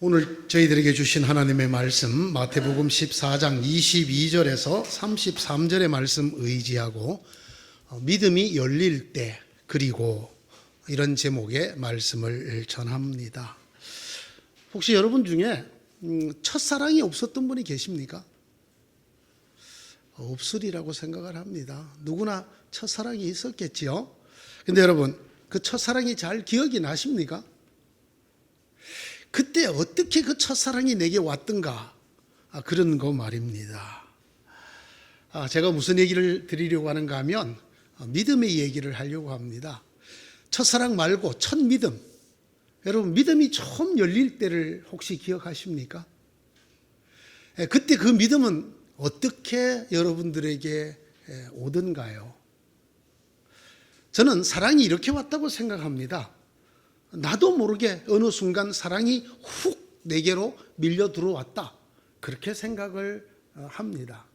오늘 저희들에게 주신 하나님의 말씀 마태복음 14장 22절에서 33절의 말씀 의지하고 믿음이 열릴 때 그리고 이런 제목의 말씀을 전합니다. 혹시 여러분 중에 첫사랑이 없었던 분이 계십니까? 없으리라고 생각을 합니다. 누구나 첫사랑이 있었겠지요. 근데 여러분, 그 첫사랑이 잘 기억이 나십니까? 그때 어떻게 그 첫사랑이 내게 왔던가, 그런 거 말입니다. 제가 무슨 얘기를 드리려고 하는가 하면 믿음의 얘기를 하려고 합니다. 첫사랑 말고 첫 믿음. 여러분, 믿음이 처음 열릴 때를 혹시 기억하십니까? 그때 그 믿음은 어떻게 여러분들에게 오던가요? 저는 사랑이 이렇게 왔다고 생각합니다. 나도 모르게 어느 순간 사랑이 훅 내게로 밀려 들어왔다, 그렇게 생각을 합니다.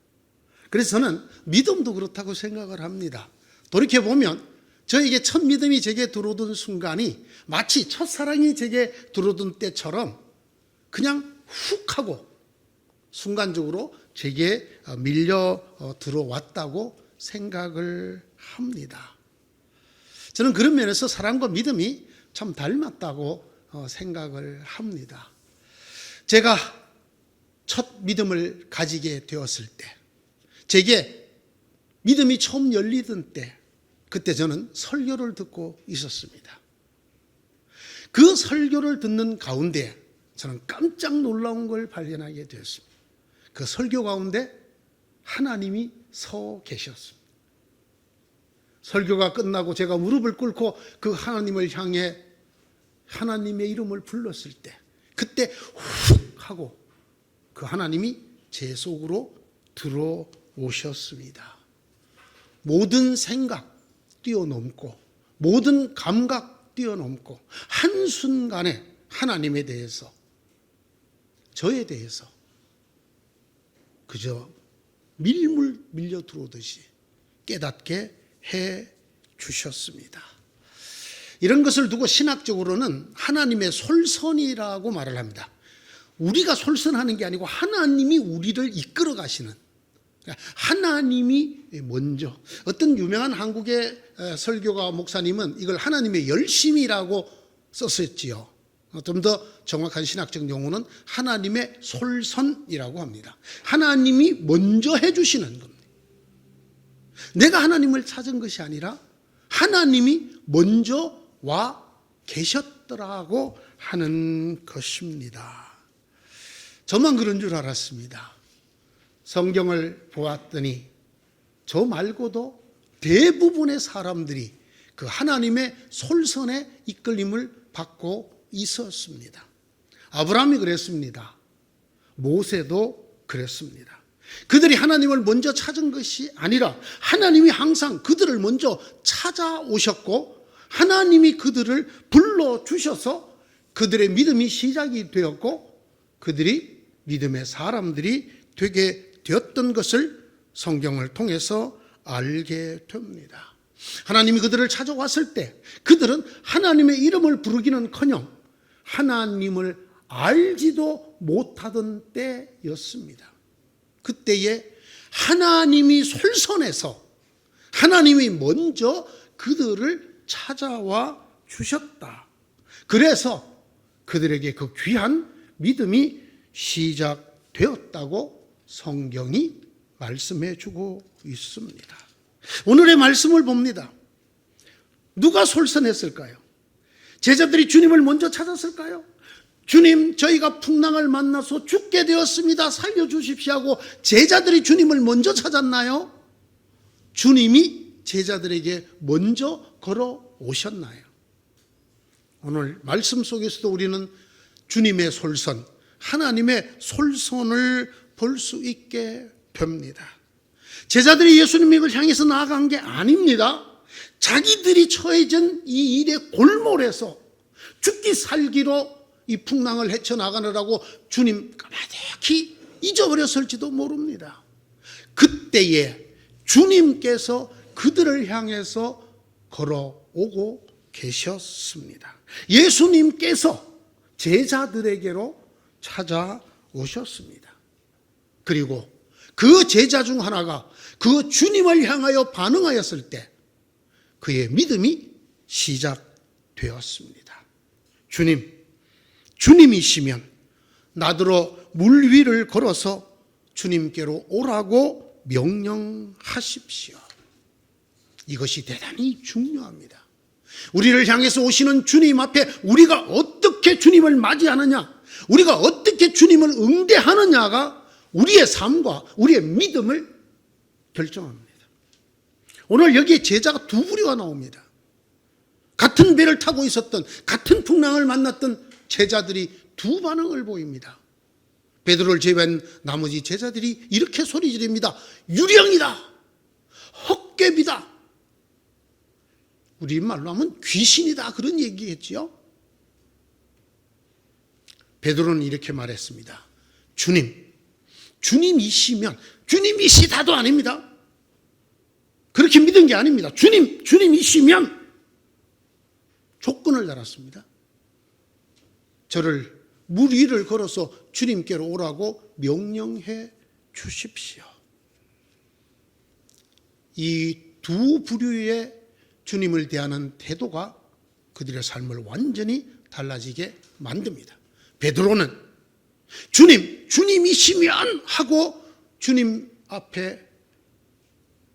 그래서 저는 믿음도 그렇다고 생각을 합니다. 돌이켜보면 저에게 첫 믿음이 제게 들어오던 순간이 마치 첫사랑이 제게 들어오던 때처럼 그냥 훅 하고 순간적으로 제게 밀려 들어왔다고 생각을 합니다. 저는 그런 면에서 사랑과 믿음이 참 닮았다고 생각을 합니다. 제가 첫 믿음을 가지게 되었을 때, 제게 믿음이 처음 열리던 때, 그때 저는 설교를 듣고 있었습니다. 그 설교를 듣는 가운데 저는 깜짝 놀라운 걸 발견하게 되었습니다. 그 설교 가운데 하나님이 서 계셨습니다. 설교가 끝나고 제가 무릎을 꿇고 그 하나님을 향해 하나님의 이름을 불렀을 때, 그때 훅 하고 그 하나님이 제 속으로 들어오셨습니다. 모든 생각 뛰어넘고 모든 감각 뛰어넘고 한순간에 하나님에 대해서, 저에 대해서 그저 밀물 밀려 들어오듯이 깨닫게 해 주셨습니다. 이런 것을 두고 신학적으로는 하나님의 솔선이라고 말을 합니다. 우리가 솔선하는 게 아니고 하나님이 우리를 이끌어 가시는, 하나님이 먼저. 어떤 유명한 한국의 설교가 목사님은 이걸 하나님의 열심이라고 썼었지요. 좀 더 정확한 신학적 용어는 하나님의 솔선이라고 합니다. 하나님이 먼저 해주시는 겁니다. 내가 하나님을 찾은 것이 아니라 하나님이 먼저 와 계셨더라고 하는 것입니다. 저만 그런 줄 알았습니다. 성경을 보았더니 저 말고도 대부분의 사람들이 그 하나님의 솔선의 이끌림을 받고 있었습니다. 아브라함이 그랬습니다. 모세도 그랬습니다. 그들이 하나님을 먼저 찾은 것이 아니라 하나님이 항상 그들을 먼저 찾아오셨고 하나님이 그들을 불러주셔서 그들의 믿음이 시작이 되었고 그들이 믿음의 사람들이 되게 되었던 것을 성경을 통해서 알게 됩니다. 하나님이 그들을 찾아왔을 때 그들은 하나님의 이름을 부르기는커녕 하나님을 알지도 못하던 때였습니다. 그때에 하나님이 솔선해서 하나님이 먼저 그들을 찾아와 주셨다. 그래서 그들에게 그 귀한 믿음이 시작되었다고 성경이 말씀해 주고 있습니다. 오늘의 말씀을 봅니다. 누가 솔선했을까요? 제자들이 주님을 먼저 찾았을까요? 주님, 저희가 풍랑을 만나서 죽게 되었습니다. 살려주십시오 하고 제자들이 주님을 먼저 찾았나요? 주님이 제자들에게 먼저 걸어오셨나요? 오늘 말씀 속에서도 우리는 주님의 솔선, 하나님의 솔선을 볼 수 있게 됩니다. 제자들이 예수님을 향해서 나아간 게 아닙니다. 자기들이 처해진 이 일의 골몰에서 죽기 살기로 이 풍랑을 헤쳐나가느라고 주님 까마득히 잊어버렸을지도 모릅니다. 그때에 주님께서 그들을 향해서 걸어오고 계셨습니다. 예수님께서 제자들에게로 찾아오셨습니다. 그리고 그 제자 중 하나가 그 주님을 향하여 반응하였을 때 그의 믿음이 시작되었습니다. 주님이시면 나더러 물 위를 걸어서 주님께로 오라고 명령하십시오. 이것이 대단히 중요합니다. 우리를 향해서 오시는 주님 앞에 우리가 어떻게 주님을 맞이하느냐, 우리가 어떻게 주님을 응대하느냐가 우리의 삶과 우리의 믿음을 결정합니다. 오늘 여기에 제자가 두 부류가 나옵니다. 같은 배를 타고 있었던, 같은 풍랑을 만났던 제자들이 두 반응을 보입니다. 베드로를 제외한 나머지 제자들이 이렇게 소리 지릅니다. 유령이다, 헛개비다, 우리말로 하면 귀신이다, 그런 얘기겠지요. 베드로는 이렇게 말했습니다. 주님이시면, 주님이시다도 아닙니다. 그렇게 믿은 게 아닙니다. 주님이시면 조건을 달았습니다. 저를 물 위를 걸어서 주님께로 오라고 명령해 주십시오. 이 두 부류의 주님을 대하는 태도가 그들의 삶을 완전히 달라지게 만듭니다. 베드로는 주님이시면 하고 주님 앞에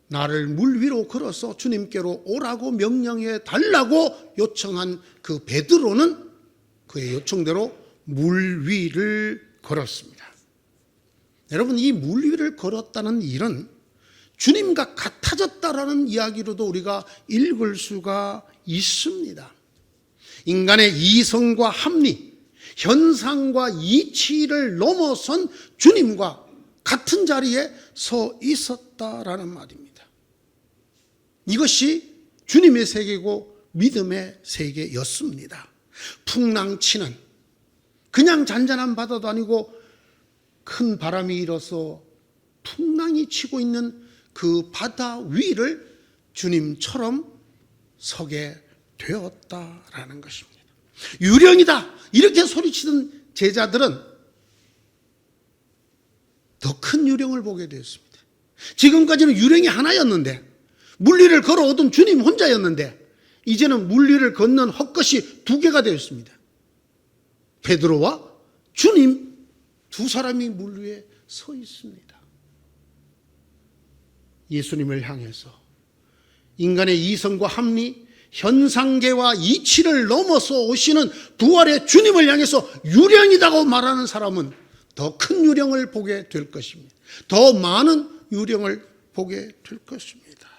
나를 물 위로 걸어서 주님께로 오라고 명령해 달라고 요청한 그 베드로는 그의 요청대로 물 위를 걸었습니다. 여러분, 이 물 위를 걸었다는 일은 주님과 같아졌다라는 이야기로도 우리가 읽을 수가 있습니다. 인간의 이성과 합리, 현상과 이치를 넘어선 주님과 같은 자리에 서 있었다라는 말입니다. 이것이 주님의 세계고 믿음의 세계였습니다. 풍랑치는 그냥 잔잔한 바다도 아니고 큰 바람이 일어서 풍랑이 치고 있는 그 바다 위를 주님처럼 서게 되었다라는 것입니다. 유령이다 이렇게 소리치던 제자들은 더 큰 유령을 보게 되었습니다. 지금까지는 유령이 하나였는데, 물리를 걸어오던 주님 혼자였는데, 이제는 물리를 걷는 헛것이 두 개가 되었습니다. 베드로와 주님 두 사람이 물 위에 서 있습니다. 예수님을 향해서 인간의 이성과 합리, 현상계와 이치를 넘어서 오시는 부활의 주님을 향해서 유령이라고 말하는 사람은 더 큰 유령을 보게 될 것입니다. 더 많은 유령을 보게 될 것입니다.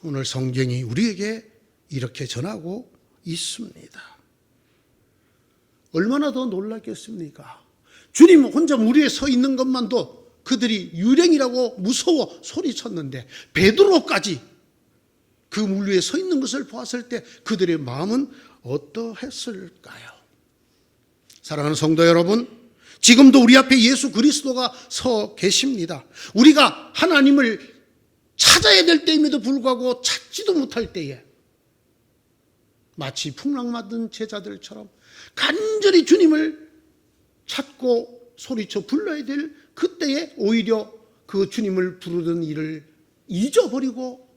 오늘 성경이 우리에게 이렇게 전하고 있습니다. 얼마나 더 놀랐겠습니까? 주님 혼자 물 위에 서 있는 것만도 그들이 유령이라고 무서워 소리쳤는데, 베드로까지 그 물 위에 서 있는 것을 보았을 때 그들의 마음은 어떠했을까요? 사랑하는 성도 여러분, 지금도 우리 앞에 예수 그리스도가 서 계십니다. 우리가 하나님을 찾아야 될 때임에도 불구하고 찾지도 못할 때에 마치 풍랑 맞은 제자들처럼 간절히 주님을 찾고 소리쳐 불러야 될 그때에 오히려 그 주님을 부르던 일을 잊어버리고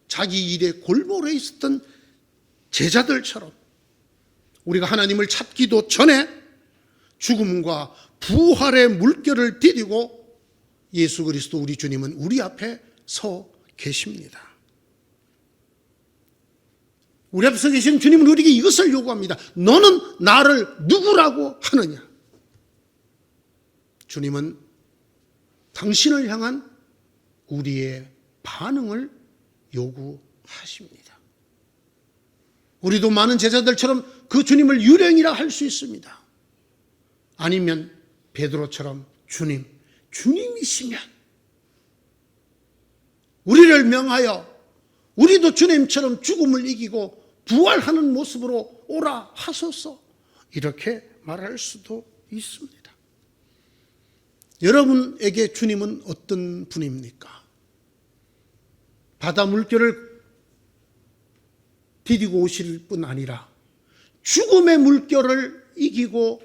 자기 일에 골몰해 있었던 제자들처럼 우리가 하나님을 찾기도 전에 죽음과 부활의 물결을 디디고 예수 그리스도 우리 주님은 우리 앞에 서 계십니다. 우리 앞에 서 계신 주님은 우리에게 이것을 요구합니다. 너는 나를 누구라고 하느냐? 주님은 당신을 향한 우리의 반응을 요구하십니다. 우리도 많은 제자들처럼 그 주님을 유령이라 할 수 있습니다. 아니면 베드로처럼 주님이시면 우리를 명하여 우리도 주님처럼 죽음을 이기고 부활하는 모습으로 오라 하소서, 이렇게 말할 수도 있습니다. 여러분에게 주님은 어떤 분입니까? 바다 물결을 디디고 오실 뿐 아니라 죽음의 물결을 이기고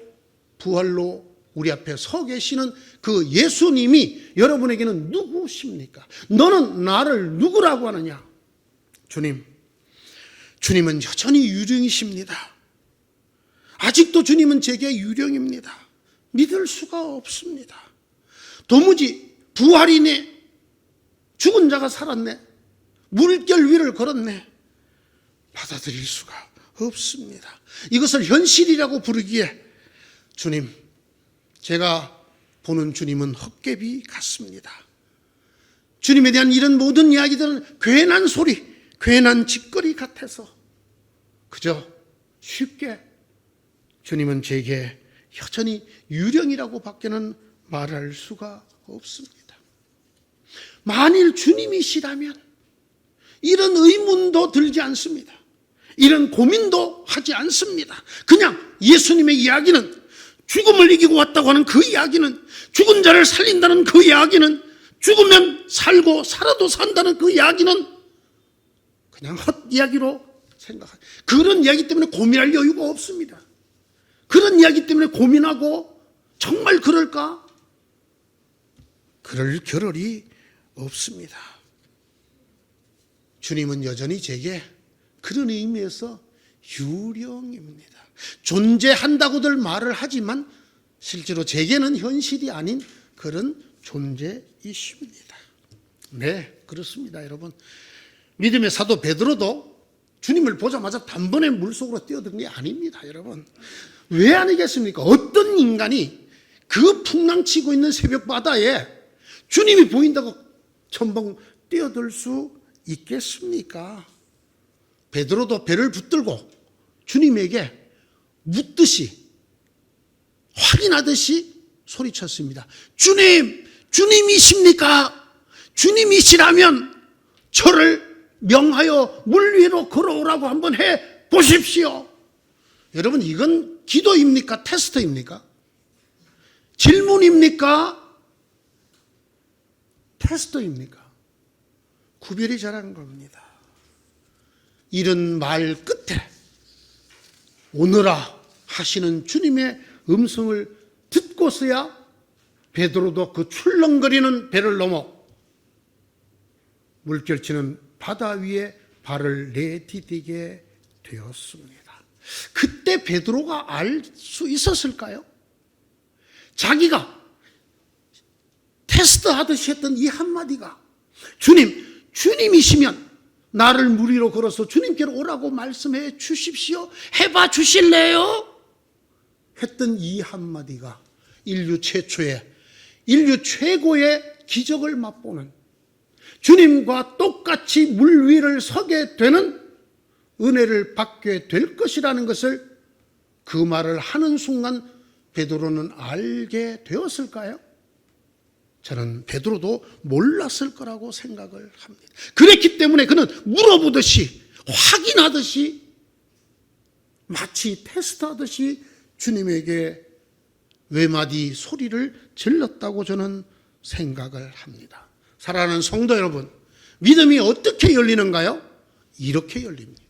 부활로 우리 앞에 서 계시는 그 예수님이 여러분에게는 누구십니까? 너는 나를 누구라고 하느냐? 주님은 여전히 유령이십니다. 아직도 주님은 제게 유령입니다. 믿을 수가 없습니다. 도무지 부활이네, 죽은 자가 살았네, 물결 위를 걸었네, 받아들일 수가 없습니다. 이것을 현실이라고 부르기에 주님, 제가 보는 주님은 헛개비 같습니다. 주님에 대한 이런 모든 이야기들은 괜한 소리, 괜한 짓거리 같아서 그저 쉽게 주님은 제게 여전히 유령이라고 밖에는 말할 수가 없습니다. 만일 주님이시라면 이런 의문도 들지 않습니다. 이런 고민도 하지 않습니다. 그냥 예수님의 이야기는, 죽음을 이기고 왔다고 하는 그 이야기는, 죽은 자를 살린다는 그 이야기는, 죽으면 살고 살아도 산다는 그 이야기는 그냥 헛 이야기로 생각합니다. 그런 이야기 때문에 고민할 여유가 없습니다. 그런 이야기 때문에 고민하고 정말 그럴까? 그럴 겨를이 없습니다. 주님은 여전히 제게 그런 의미에서 유령입니다. 존재한다고들 말을 하지만 실제로 제게는 현실이 아닌 그런 존재이십니다. 네, 그렇습니다, 여러분. 믿음의 사도 베드로도 주님을 보자마자 단번에 물속으로 뛰어든 게 아닙니다, 여러분. 왜 아니겠습니까? 어떤 인간이 그 풍랑치고 있는 새벽 바다에 주님이 보인다고 첨벙 뛰어들 수 있겠습니까? 베드로도 배를 붙들고 주님에게 묻듯이, 확인하듯이 소리쳤습니다. 주님, 주님이십니까? 주님이시라면 저를 명하여 물 위로 걸어오라고 한번 해 보십시오. 여러분, 이건 기도입니까? 테스트입니까? 질문입니까? 테스트입니까? 구별이 잘하는 겁니다. 이런 말 끝에 오너라 하시는 주님의 음성을 듣고서야 베드로도 그 출렁거리는 배를 넘어 물결치는 바다 위에 발을 내디디게 되었습니다. 그때 베드로가 알 수 있었을까요? 자기가 테스트하듯이 했던 이 한마디가, 주님이시면 나를 물 위로 걸어서 주님께로 오라고 말씀해 주십시오, 해봐 주실래요? 했던 이 한마디가 인류 최고의 기적을 맛보는, 주님과 똑같이 물 위를 서게 되는 은혜를 받게 될 것이라는 것을 그 말을 하는 순간 베드로는 알게 되었을까요? 저는 베드로도 몰랐을 거라고 생각을 합니다. 그랬기 때문에 그는 물어보듯이, 확인하듯이, 마치 테스트하듯이 주님에게 외마디 소리를 질렀다고 저는 생각을 합니다. 사랑하는 성도 여러분, 믿음이 어떻게 열리는가요? 이렇게 열립니다.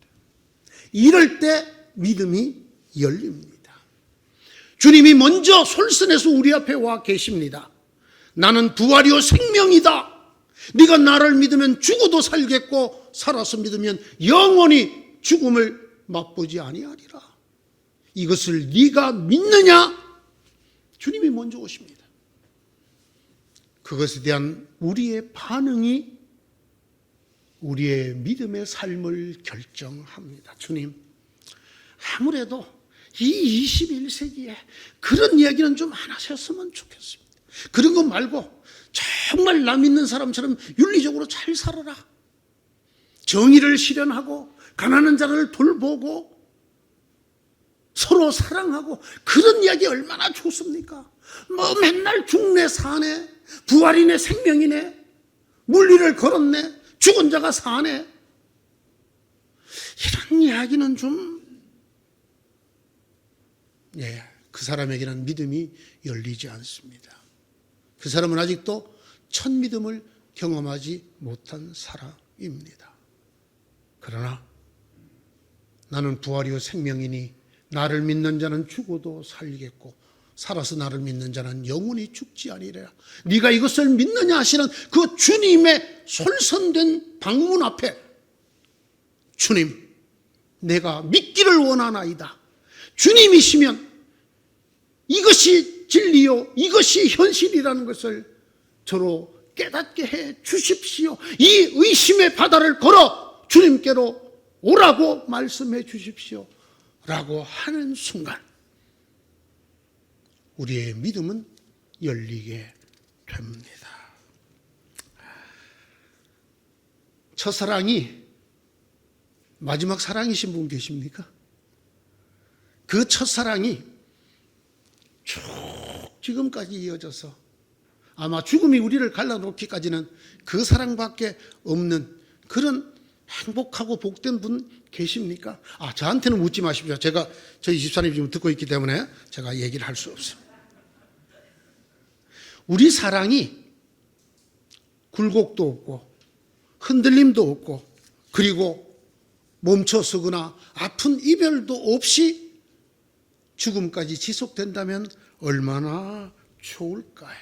이럴 때 믿음이 열립니다. 주님이 먼저 솔선해서 우리 앞에 와 계십니다. 나는 부활이요 생명이다. 네가 나를 믿으면 죽어도 살겠고 살아서 믿으면 영원히 죽음을 맛보지 아니하리라. 이것을 네가 믿느냐? 주님이 먼저 오십니다. 그것에 대한 우리의 반응이 우리의 믿음의 삶을 결정합니다. 주님, 아무래도 이 21세기에 그런 이야기는 좀 안 하셨으면 좋겠습니다. 그런 거 말고 정말 나 믿는 사람처럼 윤리적으로 잘 살아라. 정의를 실현하고 가난한 자를 돌보고 서로 사랑하고, 그런 이야기 얼마나 좋습니까? 뭐 맨날 죽네 사네, 부활이네 생명이네, 물 위를 걸었네, 죽은 자가 사네, 이런 이야기는 좀 그 사람에게는 믿음이 열리지 않습니다. 그 사람은 아직도 첫 믿음을 경험하지 못한 사람입니다. 그러나 나는 부활이요 생명이니 나를 믿는 자는 죽어도 살겠고 살아서 나를 믿는 자는 영원히 죽지 아니하리라. 네가 이것을 믿느냐 하시는 그 주님의 솔선된 방문 앞에 주님, 내가 믿기를 원하나이다. 주님이시면 이것이 진리요, 이것이 현실이라는 것을 저로 깨닫게 해 주십시오. 이 의심의 바다를 걸어 주님께로 오라고 말씀해 주십시오 라고 하는 순간 우리의 믿음은 열리게 됩니다. 첫사랑이 마지막 사랑이신 분 계십니까? 그 첫사랑이 쭉 지금까지 이어져서 아마 죽음이 우리를 갈라놓기까지는 그 사랑밖에 없는 그런 행복하고 복된 분 계십니까? 저한테는 묻지 마십시오. 저희 집사님 지금 듣고 있기 때문에 제가 얘기를 할 수 없어요. 우리 사랑이 굴곡도 없고 흔들림도 없고 그리고 멈춰서거나 아픈 이별도 없이 죽음까지 지속된다면 얼마나 좋을까요?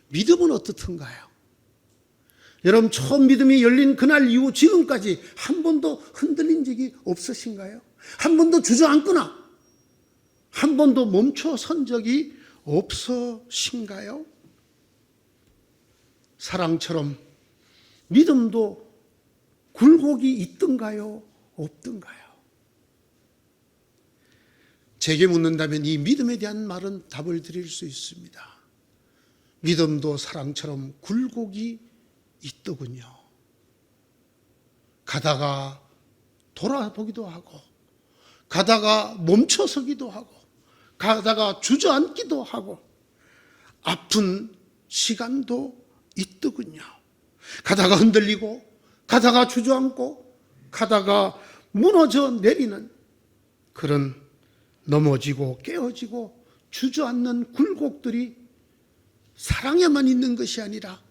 믿음은 어떻든가요? 여러분, 처음 믿음이 열린 그날 이후 지금까지 한 번도 흔들린 적이 없으신가요? 한 번도 주저앉거나 한 번도 멈춰선 적이 없으신가요? 사랑처럼 믿음도 굴곡이 있던가요? 없던가요? 제게 묻는다면 이 믿음에 대한 말은 답을 드릴 수 있습니다. 믿음도 사랑처럼 굴곡이 있더군요. 가다가 돌아보기도 하고 가다가 멈춰서기도 하고 가다가 주저앉기도 하고 아픈 시간도 있더군요. 가다가 흔들리고 가다가 주저앉고 가다가 무너져 내리는 그런 넘어지고 깨어지고 주저앉는 굴곡들이 사랑에만 있는 것이 아니라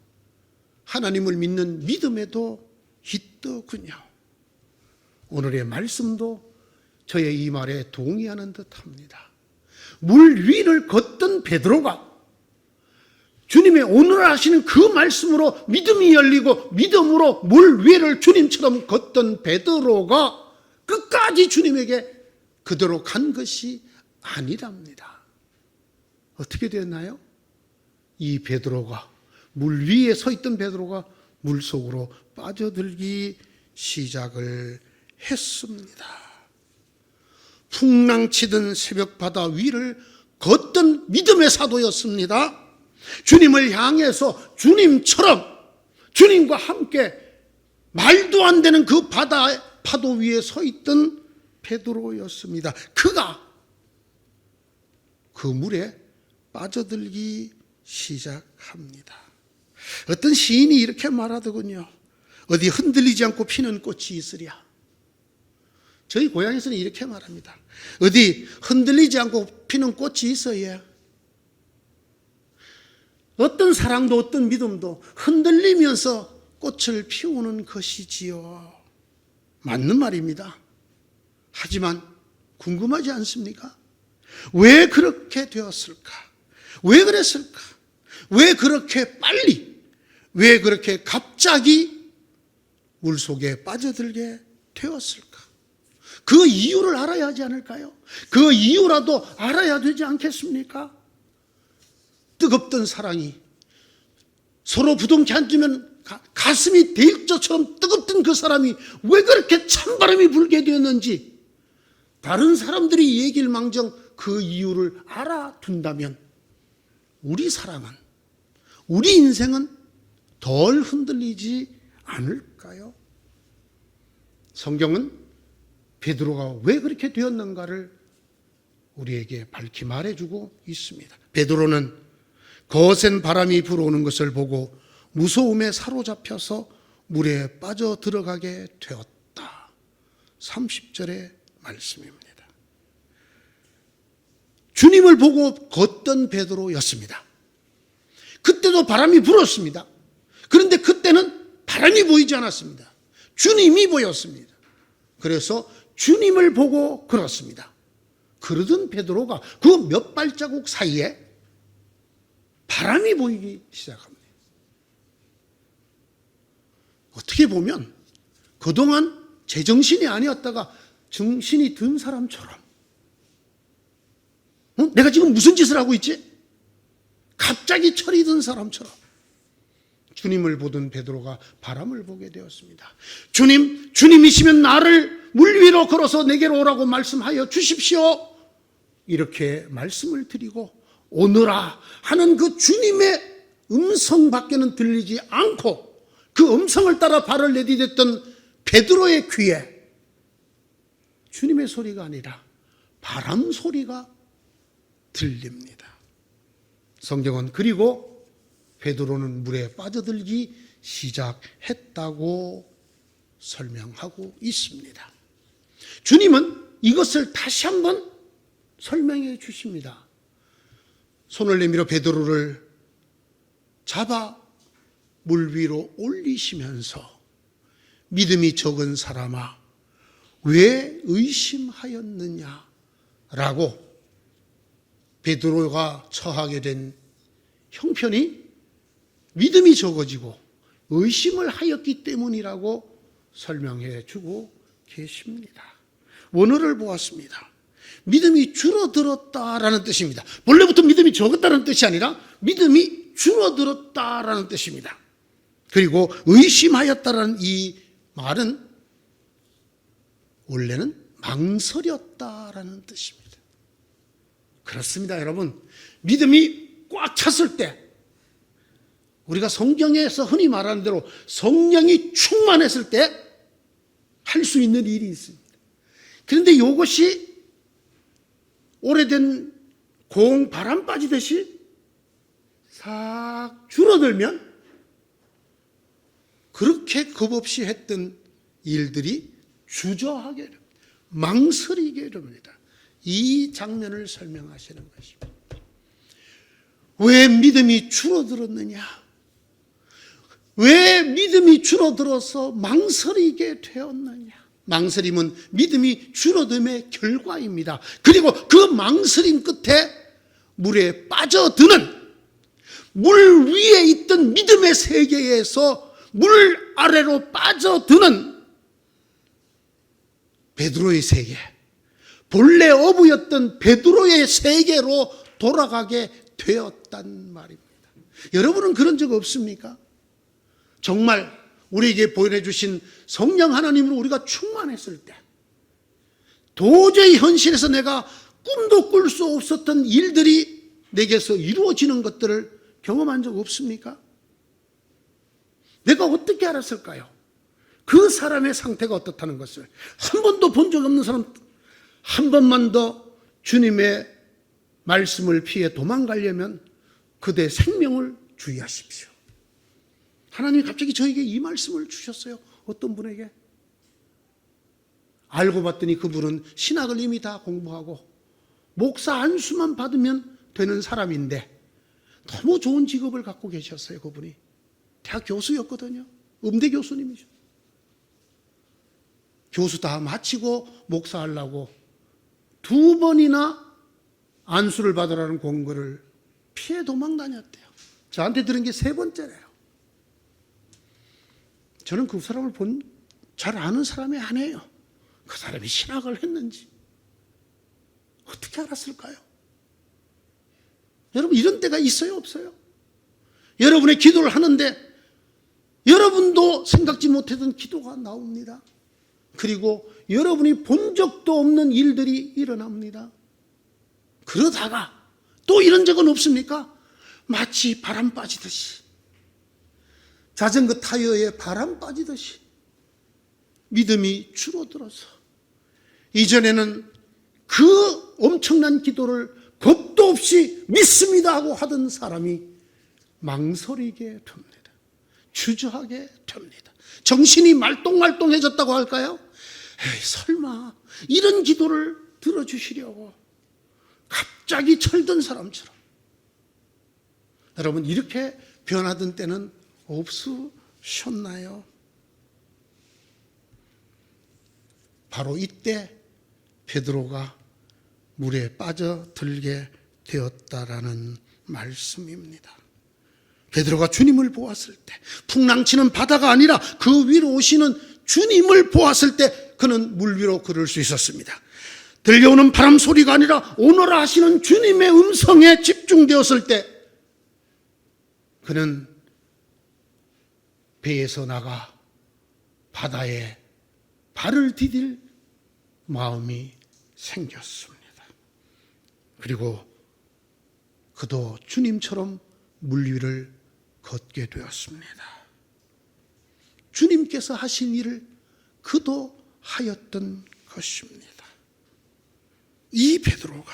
하나님을 믿는 믿음에도 있더군요. 오늘의 말씀도 저의 이 말에 동의하는 듯합니다. 물 위를 걷던 베드로가 주님의 오늘 하시는 그 말씀으로 믿음이 열리고 믿음으로 물 위를 주님처럼 걷던 베드로가 끝까지 주님에게 그대로 간 것이 아니랍니다. 어떻게 됐나요? 이 베드로가 물 위에 서 있던 베드로가 물 속으로 빠져들기 시작을 했습니다. 풍랑치던 새벽 바다 위를 걷던 믿음의 사도였습니다. 주님을 향해서 주님처럼 주님과 함께 말도 안 되는 그 바다의 파도 위에 서 있던 베드로였습니다. 그가 그 물에 빠져들기 시작합니다. 어떤 시인이 이렇게 말하더군요. 어디 흔들리지 않고 피는 꽃이 있으랴. 저희 고향에서는 이렇게 말합니다. 어디 흔들리지 않고 피는 꽃이 있어야 어떤 사랑도 어떤 믿음도 흔들리면서 꽃을 피우는 것이지요. 맞는 말입니다. 하지만 궁금하지 않습니까? 왜 그렇게 되었을까? 왜 그랬을까? 왜 그렇게 빨리, 왜 그렇게 갑자기 물속에 빠져들게 되었을까? 그 이유를 알아야 하지 않을까요? 그 이유라도 알아야 되지 않겠습니까? 뜨겁던 사랑이 서로 부둥켜 앉으면 가슴이 데일저처럼 뜨겁던 그 사람이 왜 그렇게 찬바람이 불게 되었는지 다른 사람들이 얘기를 망정 그 이유를 알아둔다면 우리 사랑은, 우리 인생은 덜 흔들리지 않을까요? 성경은 베드로가 왜 그렇게 되었는가를 우리에게 밝히 말해주고 있습니다. 베드로는 거센 바람이 불어오는 것을 보고 무서움에 사로잡혀서 물에 빠져 들어가게 되었다. 30절의 말씀입니다. 주님을 보고 걷던 베드로였습니다. 그때도 바람이 불었습니다. 그런데 그때는 바람이 보이지 않았습니다. 주님이 보였습니다. 그래서 주님을 보고 걸었습니다. 그러던 베드로가 그 몇 발자국 사이에 바람이 보이기 시작합니다. 어떻게 보면 그동안 제정신이 아니었다가 정신이 든 사람처럼, 내가 지금 무슨 짓을 하고 있지? 갑자기 철이 든 사람처럼 주님을 보던 베드로가 바람을 보게 되었습니다. 주님이시면 나를 물 위로 걸어서 내게로 오라고 말씀하여 주십시오. 이렇게 말씀을 드리고 오너라 하는 그 주님의 음성밖에는 들리지 않고 그 음성을 따라 발을 내디뎠던 베드로의 귀에 주님의 소리가 아니라 바람 소리가 들립니다. 성경은 그리고 베드로는 물에 빠져들기 시작했다고 설명하고 있습니다. 주님은 이것을 다시 한번 설명해 주십니다. 손을 내밀어 베드로를 잡아 물 위로 올리시면서 믿음이 적은 사람아 왜 의심하였느냐라고 베드로가 처하게 된 형편이 믿음이 적어지고 의심을 하였기 때문이라고 설명해 주고 계십니다. 원어를 보았습니다. 믿음이 줄어들었다라는 뜻입니다. 본래부터 믿음이 적었다는 뜻이 아니라 믿음이 줄어들었다라는 뜻입니다. 그리고 의심하였다라는 이 말은 원래는 망설였다라는 뜻입니다. 그렇습니다, 여러분. 믿음이 꽉 찼을 때 우리가 성경에서 흔히 말하는 대로 성령이 충만했을 때 할 수 있는 일이 있습니다. 그런데 이것이 오래된 고운 바람 빠지듯이 싹 줄어들면 그렇게 겁없이 했던 일들이 주저하게 됩니다. 망설이게 됩니다. 이 장면을 설명하시는 것입니다. 왜 믿음이 줄어들었느냐? 왜 믿음이 줄어들어서 망설이게 되었느냐? 망설임은 믿음이 줄어듦의 결과입니다. 그리고 그 망설임 끝에 물에 빠져드는, 물 위에 있던 믿음의 세계에서 물 아래로 빠져드는 베드로의 세계, 본래 어부였던 베드로의 세계로 돌아가게 되었단 말입니다. 여러분은 그런 적 없습니까? 정말 우리에게 보내주신 성령 하나님으로 우리가 충만했을 때 도저히 현실에서 내가 꿈도 꿀 수 없었던 일들이 내게서 이루어지는 것들을 경험한 적 없습니까? 내가 어떻게 알았을까요? 그 사람의 상태가 어떻다는 것을 한 번도 본 적 없는 사람, 한 번만 더 주님의 말씀을 피해 도망가려면 그대 생명을 주의하십시오. 하나님이 갑자기 저에게 이 말씀을 주셨어요. 어떤 분에게? 알고 봤더니 그분은 신학을 이미 다 공부하고 목사 안수만 받으면 되는 사람인데 너무 좋은 직업을 갖고 계셨어요. 그분이 대학 교수였거든요. 음대 교수님이죠. 교수 다 마치고 목사하려고 2번이나 안수를 받으라는 공고를 피해 도망 다녔대요. 저한테 들은 게 3번째래요. 저는 그 사람을 잘 아는 사람이 아니에요. 그 사람이 신학을 했는지 어떻게 알았을까요? 여러분, 이런 때가 있어요, 없어요? 여러분의 기도를 하는데 여러분도 생각지 못했던 기도가 나옵니다. 그리고 여러분이 본 적도 없는 일들이 일어납니다. 그러다가 또 이런 적은 없습니까? 마치 바람 빠지듯이, 자전거 타이어에 바람 빠지듯이 믿음이 줄어들어서 이전에는 그 엄청난 기도를 겁도 없이 믿습니다 하고 하던 사람이 망설이게 됩니다. 주저하게 됩니다. 정신이 말똥말똥해졌다고 할까요? 에이, 설마 이런 기도를 들어주시려고 갑자기 철든 사람처럼. 여러분, 이렇게 변하던 때는 없으셨나요? 바로 이때 베드로가 물에 빠져들게 되었다라는 말씀입니다. 베드로가 주님을 보았을 때, 풍랑치는 바다가 아니라 그 위로 오시는 주님을 보았을 때 그는 물 위로 걸을 수 있었습니다. 들려오는 바람 소리가 아니라 오너라 하시는 주님의 음성에 집중되었을 때 그는 배에서 나가 바다에 발을 디딜 마음이 생겼습니다. 그리고 그도 주님처럼 물 위를 걷게 되었습니다. 주님께서 하신 일을 그도 하였던 것입니다. 이 베드로가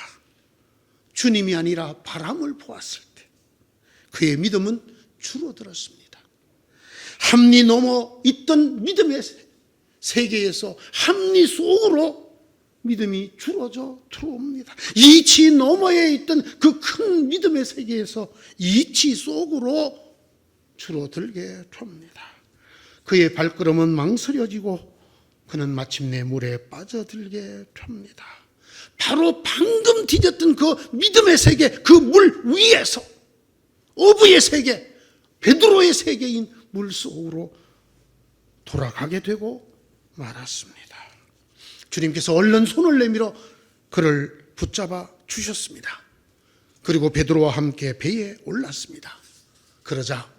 주님이 아니라 바람을 보았을 때 그의 믿음은 줄어들었습니다. 합리 넘어 있던 믿음의 세계에서 합리 속으로 믿음이 줄어져 들어옵니다. 이치 너머에 있던 그 큰 믿음의 세계에서 이치 속으로 줄어들게 됩니다. 그의 발걸음은 망설여지고 그는 마침내 물에 빠져들게 됩니다. 바로 방금 뒤졌던 그 믿음의 세계, 그 물 위에서 어부의 세계, 베드로의 세계인 물 속으로 돌아가게 되고 말았습니다. 주님께서 얼른 손을 내밀어 그를 붙잡아 주셨습니다. 그리고 베드로와 함께 배에 올랐습니다. 그러자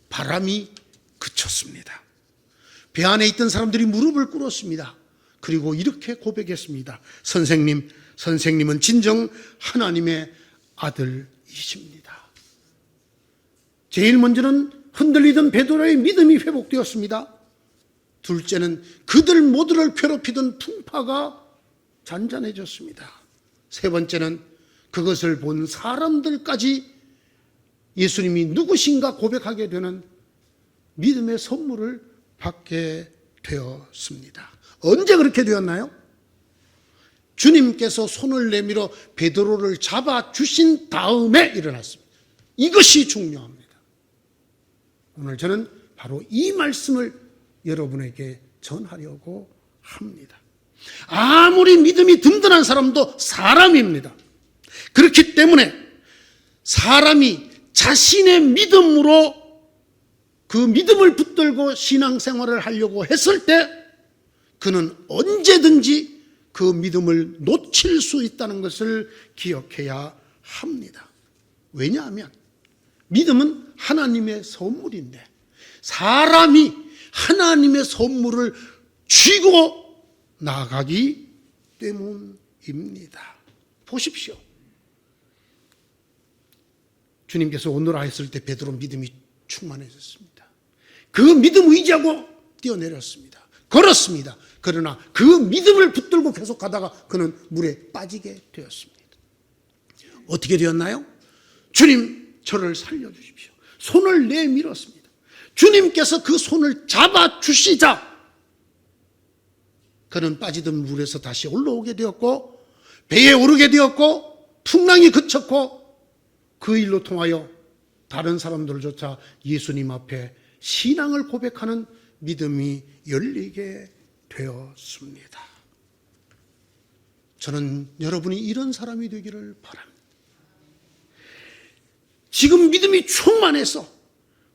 바람이 그쳤습니다. 배 안에 있던 사람들이 무릎을 꿇었습니다. 그리고 이렇게 고백했습니다. 선생님은 진정 하나님의 아들이십니다. 제일 먼저는 흔들리던 베드로의 믿음이 회복되었습니다. 둘째는 그들 모두를 괴롭히던 풍파가 잔잔해졌습니다. 세 번째는 그것을 본 사람들까지 예수님이 누구신가 고백하게 되는 믿음의 선물을 받게 되었습니다. 언제 그렇게 되었나요? 주님께서 손을 내밀어 베드로를 잡아주신 다음에 일어났습니다. 이것이 중요합니다. 오늘 저는 바로 이 말씀을 여러분에게 전하려고 합니다. 아무리 믿음이 든든한 사람도 사람입니다. 그렇기 때문에 사람이 자신의 믿음으로 그 믿음을 붙들고 신앙생활을 하려고 했을 때 그는 언제든지 그 믿음을 놓칠 수 있다는 것을 기억해야 합니다. 왜냐하면 믿음은 하나님의 선물인데 사람이 하나님의 선물을 쥐고 나가기 때문입니다. 보십시오. 주님께서 오너라 했을 때 베드로 믿음이 충만해졌습니다. 그 믿음 의지하고 뛰어내렸습니다. 걸었습니다. 그러나 그 믿음을 붙들고 계속 가다가 그는 물에 빠지게 되었습니다. 어떻게 되었나요? 주님, 저를 살려주십시오. 손을 내밀었습니다. 주님께서 그 손을 잡아주시자 그는 빠지던 물에서 다시 올라오게 되었고 배에 오르게 되었고 풍랑이 그쳤고 그 일로 통하여 다른 사람들조차 예수님 앞에 신앙을 고백하는 믿음이 열리게 되었습니다. 저는 여러분이 이런 사람이 되기를 바랍니다. 지금 믿음이 충만해서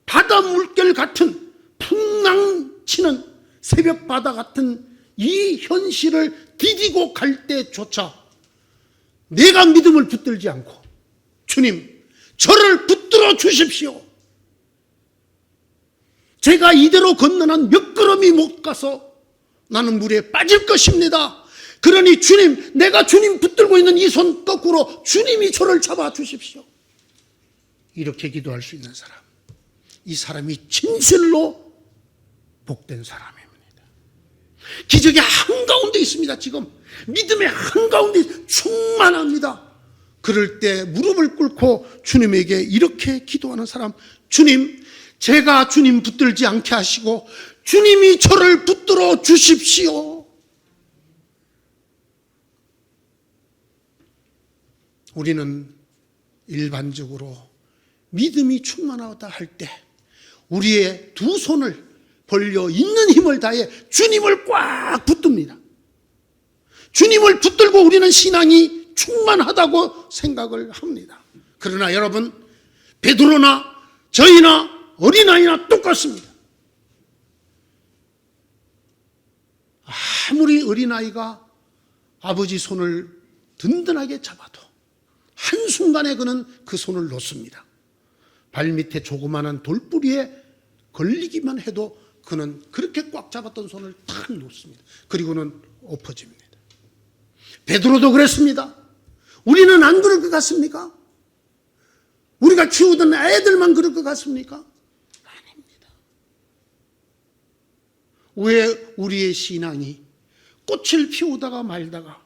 바다 물결 같은 풍랑치는 새벽 바다 같은 이 현실을 디디고 갈 때조차 내가 믿음을 붙들지 않고 주님, 저를 붙들어 주십시오. 제가 이대로 건너는 몇 걸음이 못 가서 나는 물에 빠질 것입니다. 그러니 주님, 내가 주님 붙들고 있는 이 손 거꾸로 주님이 저를 잡아 주십시오. 이렇게 기도할 수 있는 사람, 이 사람이 진실로 복된 사람입니다. 기적의 한가운데 있습니다. 지금 믿음의 한가운데 충만합니다. 그럴 때 무릎을 꿇고 주님에게 이렇게 기도하는 사람, 주님, 제가 주님 붙들지 않게 하시고 주님이 저를 붙들어 주십시오. 우리는 일반적으로 믿음이 충만하다 할 때 우리의 두 손을 벌려 있는 힘을 다해 주님을 꽉 붙듭니다. 주님을 붙들고 우리는 신앙이 충만하다고 생각을 합니다. 그러나 여러분, 베드로나 저희나 어린아이나 똑같습니다. 아무리 어린아이가 아버지 손을 든든하게 잡아도 한순간에 그는 그 손을 놓습니다. 발밑에 조그마한 돌뿌리에 걸리기만 해도 그는 그렇게 꽉 잡았던 손을 탁 놓습니다. 그리고는 엎어집니다. 베드로도 그랬습니다. 우리는 안 그럴 것 같습니까? 우리가 키우던 애들만 그럴 것 같습니까? 아닙니다. 왜 우리의 신앙이 꽃을 피우다가 말다가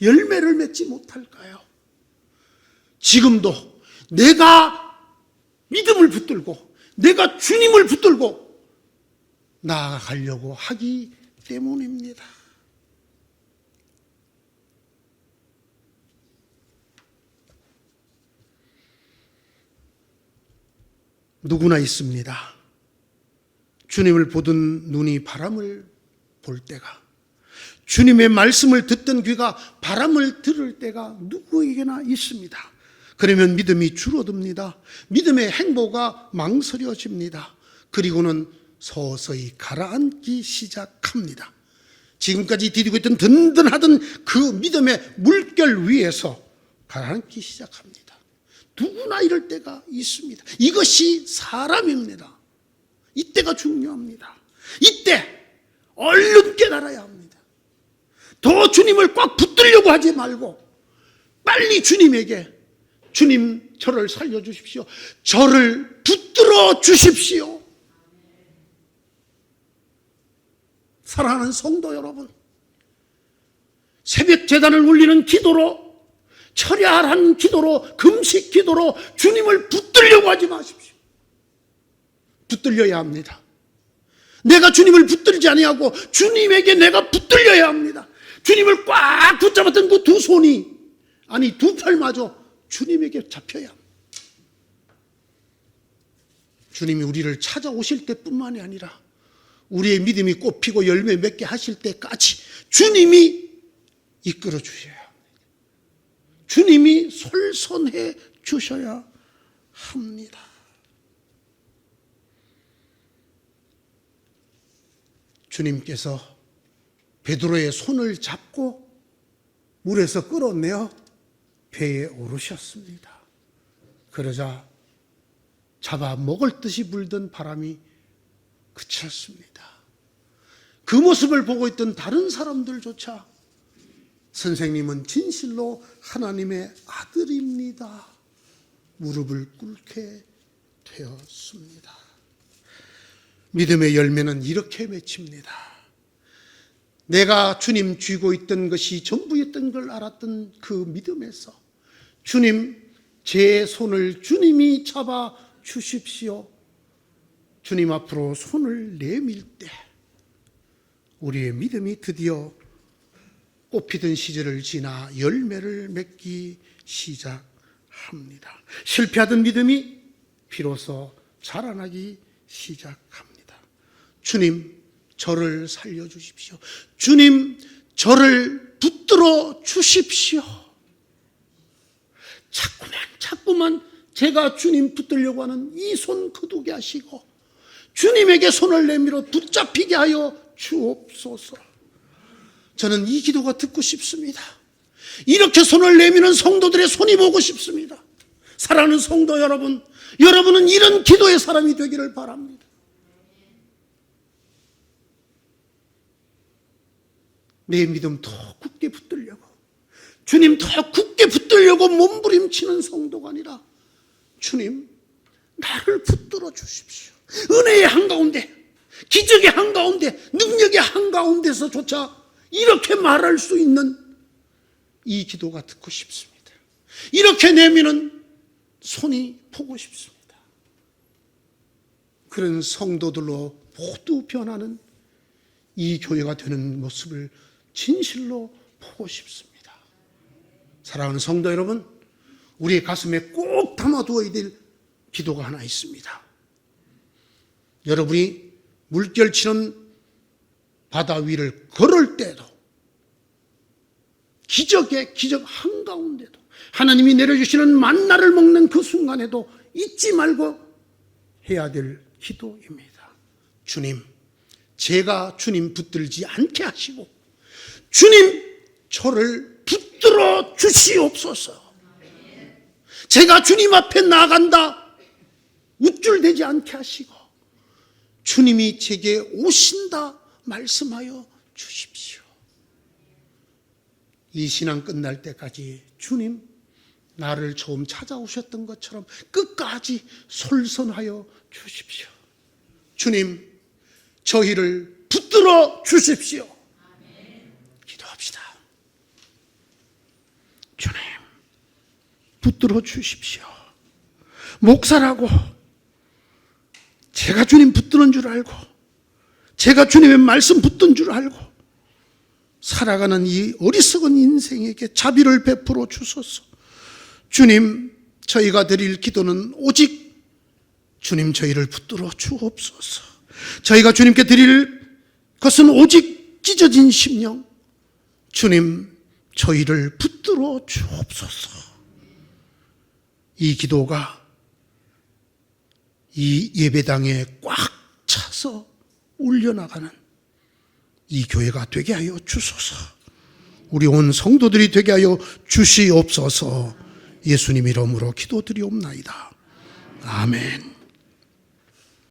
열매를 맺지 못할까요? 지금도 내가 믿음을 붙들고 내가 주님을 붙들고 나아가려고 하기 때문입니다. 누구나 있습니다. 주님을 보던 눈이 바람을 볼 때가, 주님의 말씀을 듣던 귀가 바람을 들을 때가 누구에게나 있습니다. 그러면 믿음이 줄어듭니다. 믿음의 행보가 망설여집니다. 그리고는 서서히 가라앉기 시작합니다. 지금까지 디디고 있던 든든하던 그 믿음의 물결 위에서 가라앉기 시작합니다. 누구나 이럴 때가 있습니다. 이것이 사람입니다. 이때가 중요합니다. 이때 얼른 깨달아야 합니다. 더 주님을 꽉 붙들려고 하지 말고 빨리 주님에게, 주님 저를 살려주십시오, 저를 붙들어 주십시오. 사랑하는 성도 여러분, 새벽 제단을 울리는 기도로, 철야하는 기도로, 금식 기도로 주님을 붙들려고 하지 마십시오. 붙들려야 합니다. 내가 주님을 붙들지 아니하고 주님에게 내가 붙들려야 합니다. 주님을 꽉 붙잡았던 그 두 손이, 아니 두 팔마저 주님에게 잡혀야 합니다. 주님이 우리를 찾아오실 때뿐만이 아니라 우리의 믿음이 꽃피고 열매 맺게 하실 때까지 주님이 이끌어 주셔야 합니다. 주님이 솔선해 주셔야 합니다. 주님께서 베드로의 손을 잡고 물에서 끌어내어 배에 오르셨습니다. 그러자 잡아 먹을 듯이 불던 바람이 그쳤습니다. 그 모습을 보고 있던 다른 사람들조차 선생님은 진실로 하나님의 아들입니다, 무릎을 꿇게 되었습니다. 믿음의 열매는 이렇게 맺힙니다. 내가 주님 쥐고 있던 것이 전부였던 걸 알았던 그 믿음에서, 주님 제 손을 주님이 잡아 주십시오, 주님 앞으로 손을 내밀 때 우리의 믿음이 드디어 꽃피던 시절을 지나 열매를 맺기 시작합니다. 실패하던 믿음이 비로소 자라나기 시작합니다. 주님 저를 살려주십시오, 주님 저를 붙들어 주십시오. 자꾸만 제가 주님 붙들려고 하는 이 손 거두게 하시고 주님에게 손을 내밀어 붙잡히게 하여 주옵소서. 저는 이 기도가 듣고 싶습니다. 이렇게 손을 내미는 성도들의 손이 보고 싶습니다. 사랑하는 성도 여러분, 여러분은 이런 기도의 사람이 되기를 바랍니다. 내 믿음 더 굳게 붙들려고, 주님 더 굳게 붙들려고 몸부림치는 성도가 아니라, 주님 나를 붙들어 주십시오. 은혜의 한가운데, 기적의 한가운데, 능력의 한가운데서조차 이렇게 말할 수 있는 이 기도가 듣고 싶습니다. 이렇게 내미는 손이 보고 싶습니다. 그런 성도들로 모두 변하는 이 교회가 되는 모습을 진실로 보고 싶습니다. 사랑하는 성도 여러분, 우리의 가슴에 꼭 담아두어야 될 기도가 하나 있습니다. 여러분이 물결치는 바다 위를 걸을 때도 기적의 기적 한가운데도 하나님이 내려주시는 만나를 먹는 그 순간에도 잊지 말고 해야 될 기도입니다. 주님, 제가 주님 붙들지 않게 하시고 주님, 저를 붙들어 주시옵소서. 제가 주님 앞에 나간다 우쭐대지 않게 하시고 주님이 제게 오신다 말씀하여 주십시오. 이 신앙 끝날 때까지 주님, 나를 처음 찾아오셨던 것처럼 끝까지 솔선하여 주십시오. 주님, 저희를 붙들어 주십시오. 기도합시다. 주님, 붙들어 주십시오. 목사라고 제가 주님 붙드는 줄 알고 제가 주님의 말씀 붙든 줄 알고 살아가는 이 어리석은 인생에게 자비를 베풀어 주소서. 주님, 저희가 드릴 기도는 오직 주님, 저희를 붙들어 주옵소서. 저희가 주님께 드릴 것은 오직 찢어진 심령, 주님, 저희를 붙들어 주옵소서. 이 기도가 이 예배당에 꽉 차서 울려나가는 이 교회가 되게 하여 주소서. 우리 온 성도들이 되게 하여 주시옵소서. 예수님 이름으로 기도드리옵나이다. 아멘.